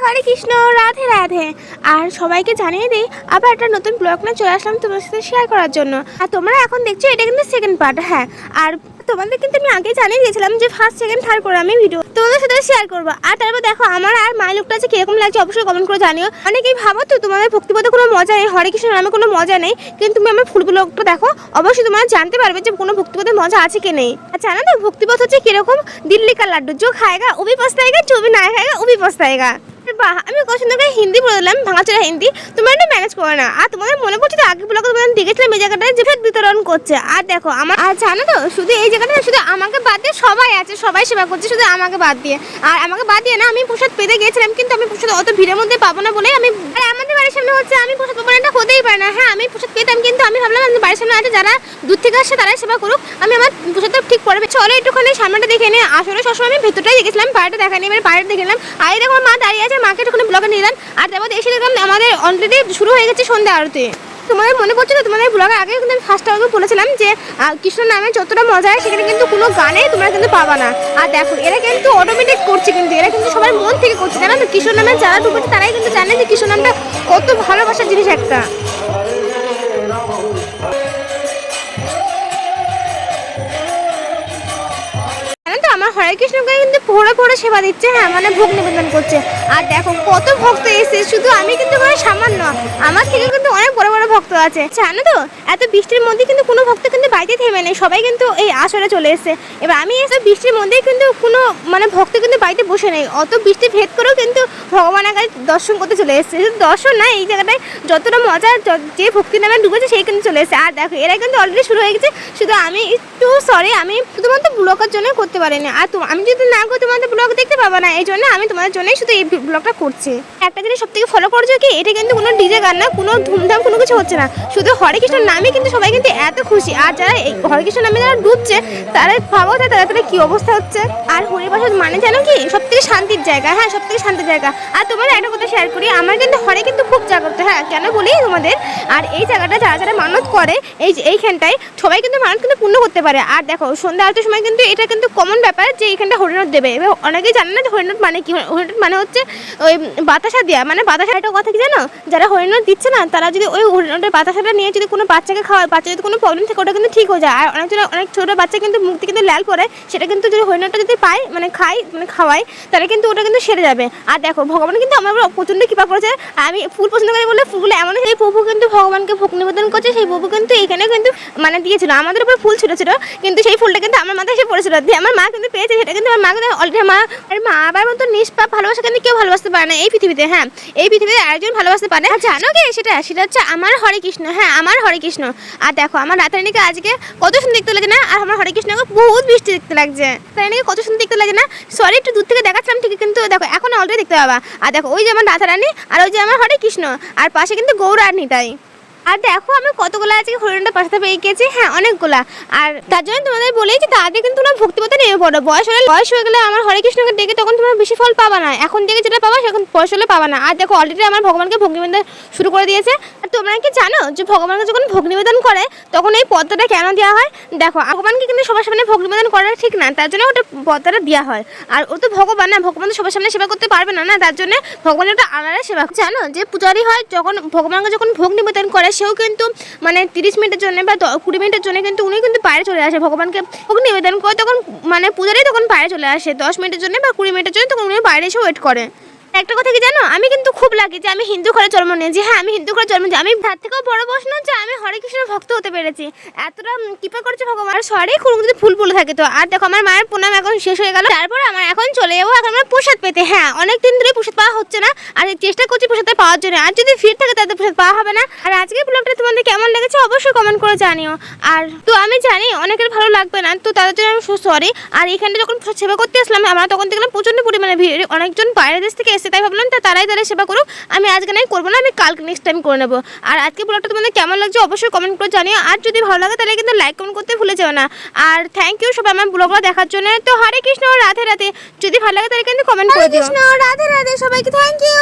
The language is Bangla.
হরে কৃষ্ণ, রাধে রাধে। আর সবাইকে জানিয়ে দিই, আবার একটা নতুন ব্লগ নিয়ে চলে আসলাম তোমার সাথে শেয়ার করার জন্য। আর তোমরা এখন দেখছো এটা কিন্তু সেকেন্ড পার্ট। হ্যাঁ, আর তোমাদের কিন্তু আমি আগে জানিয়ে দিয়েছিলাম যে ফার্স্ট সেকেন্ড থার্ড করে আমি ভিডিও তোমাদের সাথে শেয়ার করবো। আর তারপর দেখো আমার আর মায়ের লোকটা আছে কিরকম লাগছে অবশ্যই কমেন্ট করে জানিও। অনেকেই ভাবো তো তোমাদের ভক্তিপথে কোনো মজা নেই, হরে কৃষ্ণ নামে কোনো মজা নেই, কিন্তু তুমি আমার ফুল ব্লগটা দেখো অবশ্যই তোমরা জানতে পারবে যে কোনো ভক্তিপথে মজা আছে কি নেই। আর জানো তো ভক্তিপথ হচ্ছে কিরকম, দিল্লি কা লাড্ডু, जो खाएगा वो भी पछताएगा, जो भी ना खाएगा वो भी पछताएगा। বাহ, আমি কত সুন্দর করে হিন্দি বলে দিলাম, ভাঙাচোরা হিন্দি। তোমরা এটা ম্যানেজ করো না। আর তোমাদের মনে পড়ছে তো আগে ব্লগে তোমাদের দেখেছিলাম এই জায়গাটায় যে ফের বিতরণ করছে। আর দেখো আমার, আর জানো তো শুধু এই জায়গাটা শুধু আমাকে বাদ দিয়ে সবাই আছে, সবাই সেবা করছে শুধু আমাকে বাদ দিয়ে। আর আমাকে বাদ দিয়ে না, আমি প্রসাদ পেতে গিয়েছিলাম, কিন্তু আমি প্রসাদ অত ভিড়ের মধ্যে পাবো না বলেই আমি, আর আমাদের বাড়ির সামনে হচ্ছে আমি প্রসাদ পাবো না, এটা হতেই পারে না। হ্যাঁ, আমি প্রসাদ পেতাম, কিন্তু আমি ভাবলাম আমাদের বাড়ির সামনে আছে, যারা দূর থেকে আসছে তারাই সেবা করুক, আমি আমার প্রসাদটা ঠিক পড়বে। চলো একটুখানি সামনেটা দেখে নিই। আসলে সবসময় আমি ভেতরটাই দেখেছিলাম, বাইরেটা দেখানি, এবার বাইরে দেখে নিলাম। আর এই দেখো মা দাঁড়িয়ে আছে, মাকে একটুখানি ব্লগে নিলাম। আর তারপর এসে দেখলাম আমাদের অলরেডি শুরু হয়ে গেছে সন্ধ্যা আরতি। তোমাদের মনে পড়ছে তো তোমাদের ব্লগে আগে কিন্তু আমি ফার্স্ট আগে বলেছিলাম যে কৃষ্ণ নামে যতটা মজা হয় সেখানে কিন্তু কোনো গানে তোমরা কিন্তু পাবা না। আর দেখো এরা কিন্তু অটোমেটিক করছে, কিন্তু এরা কিন্তু সবার মন থেকে করছে, জানো তো? কৃষ্ণ নামে যারা ঢুকেছে তারাই কিন্তু জানে যে কৃষ্ণ নামটা কত ভালোবাসার জিনিস একটা। আমার হরে কৃষ্ণকে কিন্তু ভোরে ভোরে সেবা দিচ্ছে। হ্যাঁ, মানে ভোগ নিবেদন করছে। আর দেখো কত ভক্ত এসেছে, শুধু আমি কিন্তু মানে সামান্য, আমার থেকে কিন্তু অনেক বড় বড় ভক্ত আছে, জানো তো? এত বৃষ্টির মধ্যে কিন্তু কোনো ভক্ত কিন্তু বাড়িতে থেমে নেই, সবাই কিন্তু এই আসরে চলে এসেছে। এবার আমি এসে বৃষ্টির মধ্যে কিন্তু কোনো মানে ভক্ত কিন্তু বাড়িতে বসে নেই, অত বৃষ্টি ভেদ করেও কিন্তু ভগবানের কাছে দর্শন করতে চলে এসেছে। দর্শন না, এই জায়গাটায় যতটা মজা যে ভক্তি নামে ডুবেছে সেই কিন্তু চলে এসেছে। আর দেখো এরা কিন্তু অলরেডি শুরু হয়ে গেছে, শুধু আমি একটু সরি, আমি শুধুমাত্র ব্লগের জন্য করতে পারিনি। আর আমি যদি না করি তোমাদের ব্লগ দেখতে পাবো না, এই জন্য আমি তোমাদের জন্যই শুধু এই ব্লগটা করছি। একটা জিনিস সব থেকে ফলো করছো কি, এটা কিন্তু কোনো ডিজে গান না, কোনো ধুমধাম কোনো কিছু হচ্ছে না, শুধু হরে কৃষ্ণের নামে কিন্তু সবাই কিন্তু এত খুশি। আর যারা এই হরে কৃষ্ণ নামে যারা ডুবছে তারা ভাবো তাদের কি অবস্থা হচ্ছে। আর হরিবাসর মানে জানো কি, সব থেকে শান্তির জায়গা। হ্যাঁ, সব থেকে শান্তির জায়গা। আর তোমাদের একটা কথা শেয়ার করি, আমার কিন্তু হরে কিন্তু খুব জাগ্রত। হ্যাঁ, কেন বলি তোমাদের, আর এই জায়গাটা যারা যারা মানত করে এইখানটায় সবাই কিন্তু মানত কিন্তু পূর্ণ করতে পারে। আর দেখো সন্ধ্যা আরতির সময় কিন্তু এটা কিন্তু কমন ব্যাপার যে এখানটা হরিণট দেবে। এবার অনেকেই জানে না যে হরিণট মানে কি। হরিণট মানে হচ্ছে ওই বাতাসা দেওয়া, মানে বাতাসা। একটা কথা কি জানো, যারা হরিণট দিচ্ছে না তারা যদি ওই হরিণটের বাতাসাটা নিয়ে যদি কোনো বাচ্চাকে খাওয়ায়, বাচ্চা যদি কোনো প্রবলেম থাকে ওটা কিন্তু ঠিক হয়ে যায়। আর অনেক ছোটো বাচ্চা কিন্তু মুক্তি কিন্তু লাল পরে, সেটা কিন্তু যদি হরিণটটা যদি পায় মানে খাওয়ায় তাহলে কিন্তু ওটা কিন্তু সেরে যাবে। আর দেখো ভগবান কিন্তু আমার প্রচণ্ড কৃপা করেছে। আমি ফুল পছন্দ করি বলে ফুলগুলো এমন, সেই প্রভু কিন্তু ভগবানকে ভোগ নিবেদন করছে, সেই প্রভু কিন্তু এখানে কিন্তু মানে দিয়েছিল। আমাদের উপরে ফুল ছিল, কিন্তু সেই ফুলটা কিন্তু আমার মাথায় এসে পড়েছিল, দিয়ে আমার মা কিন্তু পেয়েছে সেটা, কিন্তু আমার মা কিন্তু অলরেডি মা আবার মতো নিষ্পাপ ভালোবাসা কিন্তু কেউ ভালোবাসতে পারে না এই পৃথিবীতে। হ্যাঁ, এই পৃথিবীতে আরেকজন ভালোবাসতে পারে। আর জানো কি সেটা হচ্ছে আমার হরে কৃষ্ণ। হ্যাঁ, আমার হরে কৃষ্ণ। আর দেখো আমার রাতারানীকে আজকে কত সুন্দর দেখতে লাগে না, আর আমার হরে কৃষ্ণকে বহুত বৃষ্টি দেখতে লাগছে। রাতারানীকে কত সুন্দর দেখতে লাগে না, সরি একটু দূর থেকে দেখাচ্ছিলাম ঠিক, কিন্তু দেখো এখন অলরেডি দেখতে পাবা। আর দেখো ওই যে আমার রাতারানী, আর ওই যে আমার হরে কৃষ্ণ, আর পাশে কিন্তু গৌর আর নিতাই। আর দেখো আমি কতগুলো আজকে হরিণটা পাশাতে পেয়ে গেছি। হ্যাঁ, অনেকগুলা। আর তার জন্য তোমাদের বলেই যে তাদের কিন্তু তোমরা ভক্তিপথে নেমে পড়ো। বয়স হয়ে গেলে আমার হরে কৃষ্ণকে ডেকে তখন তোমরা বেশি ফল পাবা না, এখন থেকে যেটা পাবা সেখন বয়স হলে পাবা না। আর দেখো অলরেডি আমার ভগবানকে ভোগ নিবেদন শুরু করে দিয়েছে। আর তোমরা কি জানো যে ভগবানকে যখন ভোগ নিবেদন করে তখন এই পদ্মাটা কেন দেওয়া হয়? দেখো ভগবানকে কিন্তু সবার সামনে ভোগ নিবেদন করা ঠিক না, তার জন্য ওটা পদ্মাটা দেওয়া হয়। আর ও তো ভগবান না, ভগবান তো সবার সামনে সেবা করতে পারবে না, তার জন্য ভগবানের ওটা আলাদা সেবা। জানো যে পূজারি হয় যখন ভগবানকে যখন ভোগ নিবেদন করে, সেও কিন্তু মানে 30 মিনিটের জন্য বা 20 মিনিটের জন্য কিন্তু উনি কিন্তু বাইরে চলে আসে। ভগবানকে ভোগ নিবেদন করে তখন মানে পূজারি তখন বাইরে চলে আসে 10 মিনিটের জন্য বা 20 মিনিটের জন্য, তখন উনি বাইরে এসে ওয়েট করে। একটা কথা কি জানো, আমি কিন্তু খুব লাগে যে আমি হিন্দু ঘরে জন্ম নিয়েছি। হ্যাঁ, আমি হিন্দু ঘরে জন্ম নিয়েছি। আমি তার থেকেও বড় প্রশ্ন যে আমি হরে কৃষ্ণের ভক্ত হতে পেরেছি, এতটা কৃপা করছে ভগবান। আর সরি কোনো যদি ফুল বলে থাকে তো। আর দেখো আমার মায়ের প্রণাম এখন শেষ হয়ে গেল, তারপর আমার এখন চলে যাবো এখন আমার প্রসাদ পেতে। হ্যাঁ, অনেক দিন ধরে প্রসাদ পাওয়া হচ্ছে না, আর চেষ্টা করছি প্রসাদটা পাওয়ার জন্য। আর যদি ভিড় থাকে তাদের প্রসাদ পাওয়া হবে না। আর আজকের ব্লগটা তোমাদের কেমন লেগেছে অবশ্যই কমেন্ট করে জানিও। আর তো আমি জানি অনেকের ভালো লাগবে না, তো তাদের জন্য আমি সরি। আর এখানটা যখন সেবা করতে আসলাম আমরা তখন দেখলাম প্রচণ্ড পরিমাণে ভিড়, অনেকজন বাইরের দেশ থেকে এসে, তাই ভাবলাম তারাই সেবা করুক, আমি আজকে নাই করবো না, আমি কালকে নেক্সট টাইম করে নেবো। আর আজকে ব্লগটা তোমাদের কেমন লাগছে অবশ্যই কমেন্ট করে জানিও। আর যদি ভালো লাগে তাহলে কিন্তু লাইক কমেন্ট করতে ভুলে যাও না। আর থ্যাংক ইউ সবাই আমার ব্লগটা দেখার জন্য। তো হরে কৃষ্ণ রাধে রাধে, যদি ভালো লাগে তাহলে কিন্তু কমেন্ট করে দিও। হরে কৃষ্ণ রাধে রাধে, সবাইকে থ্যাংক ইউ।